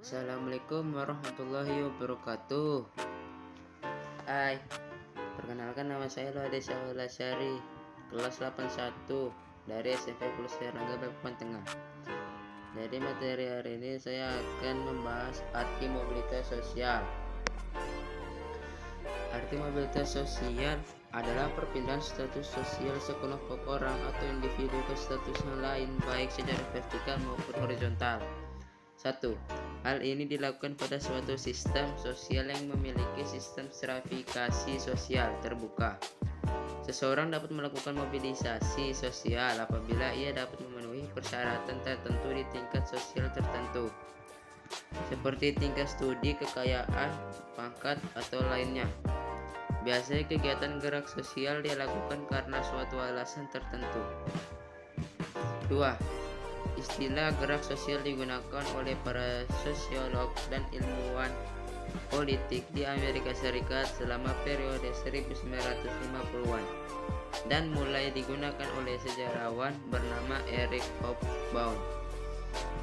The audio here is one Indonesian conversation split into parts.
Assalamualaikum warahmatullahi wabarakatuh. Hai, perkenalkan nama saya Laude Syahri, kelas 81 dari SMP Plus Serangga Balikpapan Tengah. Jadi materi hari ini saya akan membahas arti mobilitas sosial. Arti mobilitas sosial adalah perpindahan status sosial sekelompok orang atau individu ke status yang lain, baik secara vertikal maupun horizontal. 1. Hal ini dilakukan pada suatu sistem sosial yang memiliki sistem stratifikasi sosial terbuka. Seseorang dapat melakukan mobilisasi sosial apabila ia dapat memenuhi persyaratan tertentu di tingkat sosial tertentu, seperti tingkat studi, kekayaan, pangkat, atau lainnya. Biasanya kegiatan gerak sosial dilakukan karena suatu alasan tertentu. 2. Istilah gerak sosial digunakan oleh para sosiolog dan ilmuwan politik di Amerika Serikat selama periode 1950-an dan mulai digunakan oleh sejarawan bernama Eric Hobsbawm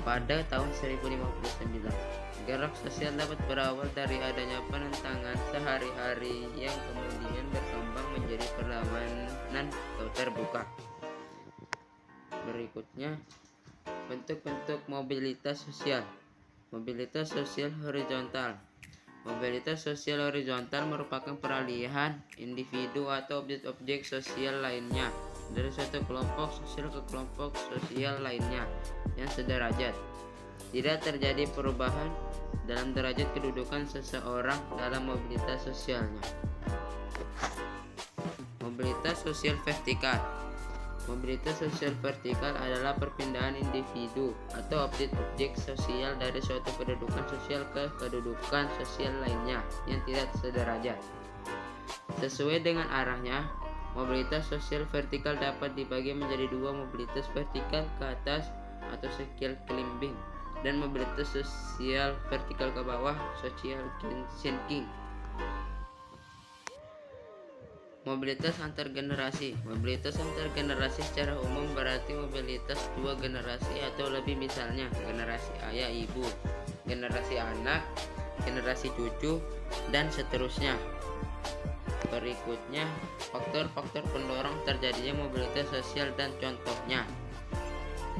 pada tahun 1059. Gerak sosial dapat berawal dari adanya penentangan sehari-hari yang kemudian berkembang menjadi perlawanan terbuka. Berikutnya, bentuk-bentuk mobilitas sosial. Mobilitas sosial horizontal. Mobilitas sosial horizontal merupakan peralihan individu atau objek-objek sosial lainnya dari suatu kelompok sosial ke kelompok sosial lainnya yang sederajat. Tidak terjadi perubahan dalam derajat kedudukan seseorang dalam mobilitas sosialnya. Mobilitas sosial vertikal. Mobilitas sosial vertikal adalah perpindahan individu atau objek-objek sosial dari suatu kedudukan sosial ke kedudukan sosial lainnya yang tidak sederajat. Sesuai dengan arahnya, mobilitas sosial vertikal dapat dibagi menjadi dua: mobilitas vertikal ke atas atau social climbing, dan mobilitas sosial vertikal ke bawah, social sinking. Mobilitas antar generasi. Mobilitas antar generasi secara umum berarti mobilitas dua generasi atau lebih, misalnya generasi ayah ibu, generasi anak, generasi cucu, dan seterusnya. Berikutnya, faktor-faktor pendorong terjadinya mobilitas sosial dan contohnya.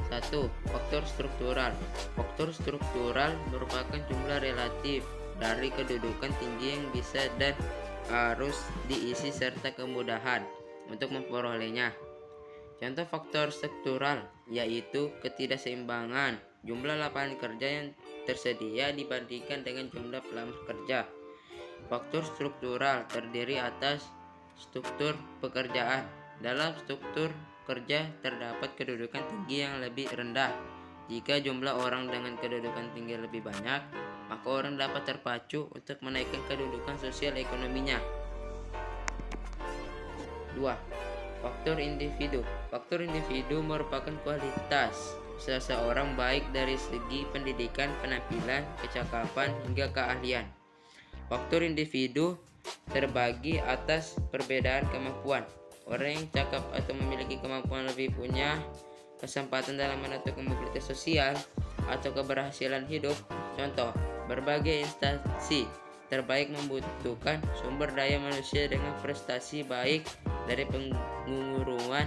1. Faktor struktural. Faktor struktural merupakan jumlah relatif dari kedudukan tinggi yang bisa dan harus diisi serta kemudahan untuk memperolehnya. Contoh faktor struktural yaitu ketidakseimbangan jumlah lapangan kerja yang tersedia dibandingkan dengan jumlah pelamar kerja. Faktor struktural terdiri atas struktur pekerjaan. Dalam struktur kerja terdapat kedudukan tinggi yang lebih rendah. Jika jumlah orang dengan kedudukan tinggi lebih banyak, maka orang dapat terpacu untuk menaikkan kedudukan sosial ekonominya. 2. Faktor individu. Faktor individu merupakan kualitas seseorang baik dari segi pendidikan, penampilan, kecakapan, hingga keahlian. Faktor individu terbagi atas perbedaan kemampuan. Orang yang cakap atau memiliki kemampuan lebih punya kesempatan dalam menentukan mobilitas sosial atau keberhasilan hidup. Contoh, berbagai instansi terbaik membutuhkan sumber daya manusia dengan prestasi baik, dari pengguruan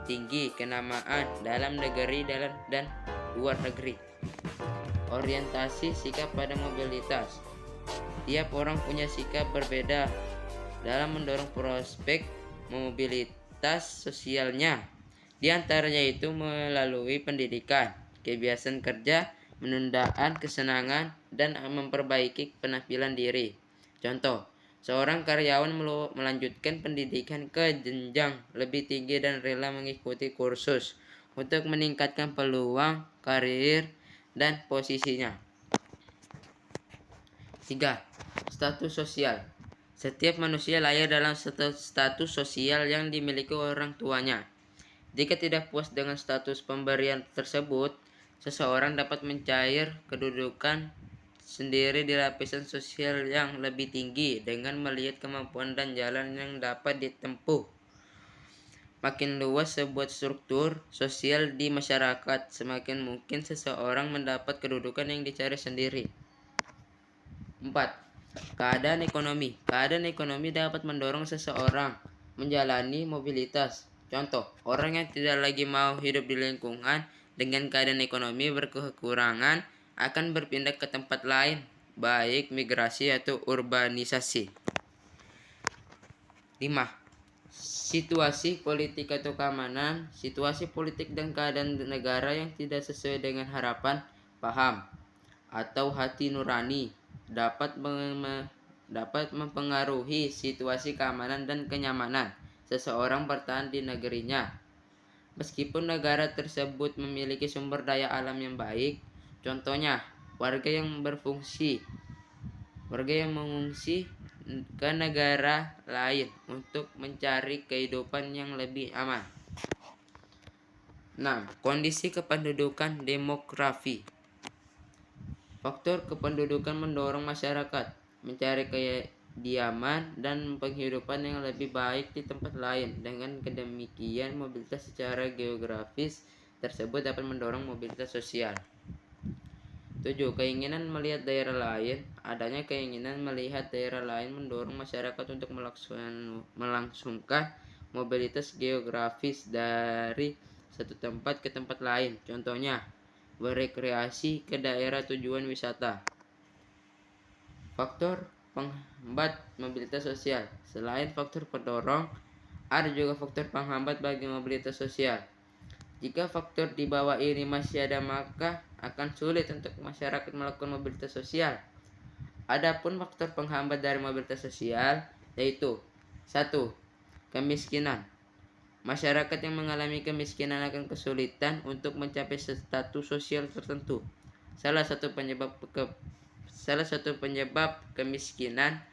tinggi, kenamaan dalam negeri dan luar negeri. Orientasi sikap pada mobilitas. Tiap orang punya sikap berbeda dalam mendorong prospek mobilitas sosialnya. Di antaranya itu melalui pendidikan, kebiasaan kerja, penundaan kesenangan, dan memperbaiki penampilan diri. Contoh, seorang karyawan melanjutkan pendidikan ke jenjang lebih tinggi dan rela mengikuti kursus untuk meningkatkan peluang karir dan posisinya. 3. Status sosial. Setiap manusia lahir dalam status sosial yang dimiliki orang tuanya. Jika tidak puas dengan status pemberian tersebut, seseorang dapat mencair kedudukan sendiri di lapisan sosial yang lebih tinggi dengan melihat kemampuan dan jalan yang dapat ditempuh. Makin luas sebuah struktur sosial di masyarakat, semakin mungkin seseorang mendapat kedudukan yang dicari sendiri. 4. Keadaan ekonomi. Keadaan ekonomi dapat mendorong seseorang menjalani mobilitas. Contoh, orang yang tidak lagi mau hidup di lingkungan dengan keadaan ekonomi berkekurangan akan berpindah ke tempat lain, baik migrasi atau urbanisasi. 5. Situasi politik atau keamanan. Situasi politik dan keadaan negara yang tidak sesuai dengan harapan, paham, atau hati nurani dapat mempengaruhi situasi keamanan dan kenyamanan seseorang bertahan di negerinya. Meskipun negara tersebut memiliki sumber daya alam yang baik, contohnya warga yang mengungsi ke negara lain untuk mencari kehidupan yang lebih aman. 6. Kondisi kependudukan demografi. Faktor kependudukan mendorong masyarakat mencari kediaman dan penghidupan yang lebih baik di tempat lain. Dengan demikian, mobilitas secara geografis tersebut dapat mendorong mobilitas sosial. 7. Keinginan melihat daerah lain. Adanya keinginan melihat daerah lain mendorong masyarakat untuk melangsungkan mobilitas geografis dari satu tempat ke tempat lain. Contohnya, berekreasi ke daerah tujuan wisata. Faktor penghambat mobilitas sosial. Selain faktor pendorong, ada juga faktor penghambat bagi mobilitas sosial. Jika faktor di bawah ini masih ada, maka akan sulit untuk masyarakat melakukan mobilitas sosial. Adapun faktor penghambat dari mobilitas sosial yaitu 1. Kemiskinan. Masyarakat yang mengalami kemiskinan akan kesulitan untuk mencapai status sosial tertentu. Salah satu penyebab kemiskinan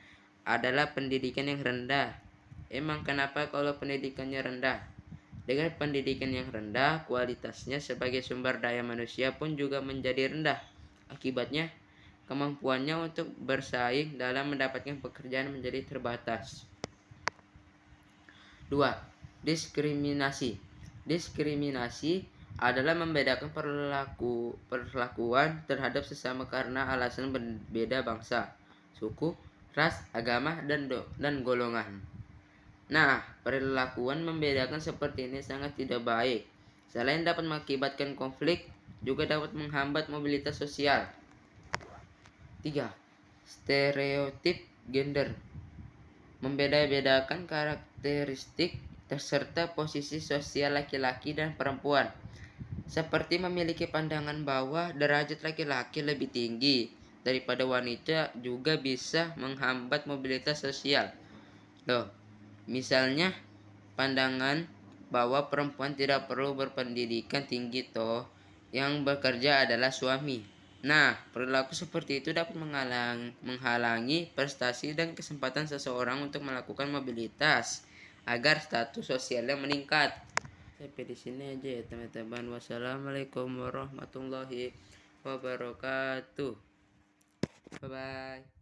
adalah pendidikan yang rendah. Emang kenapa kalau pendidikannya rendah? Dengan pendidikan yang rendah, kualitasnya sebagai sumber daya manusia pun juga menjadi rendah. Akibatnya, kemampuannya untuk bersaing dalam mendapatkan pekerjaan menjadi terbatas. 2. Diskriminasi. Diskriminasi adalah membedakan perlakuan terhadap sesama karena alasan berbeda bangsa, suku, ras, agama, dan golongan. Nah, perlakuan membedakan seperti ini sangat tidak baik. Selain dapat mengakibatkan konflik, juga dapat menghambat mobilitas sosial. 3. Stereotip gender. Membeda-bedakan karakteristik serta posisi sosial laki-laki dan perempuan. Seperti memiliki pandangan bahwa derajat laki-laki lebih tinggi daripada wanita juga bisa menghambat mobilitas sosial. Misalnya, pandangan bahwa perempuan tidak perlu berpendidikan tinggi yang bekerja adalah suami. Nah, perilaku seperti itu dapat menghalangi prestasi dan kesempatan seseorang untuk melakukan mobilitas agar status sosialnya meningkat. Sampai di sini aja ya teman-teman. Wassalamualaikum warahmatullahi wabarakatuh. Bye bye.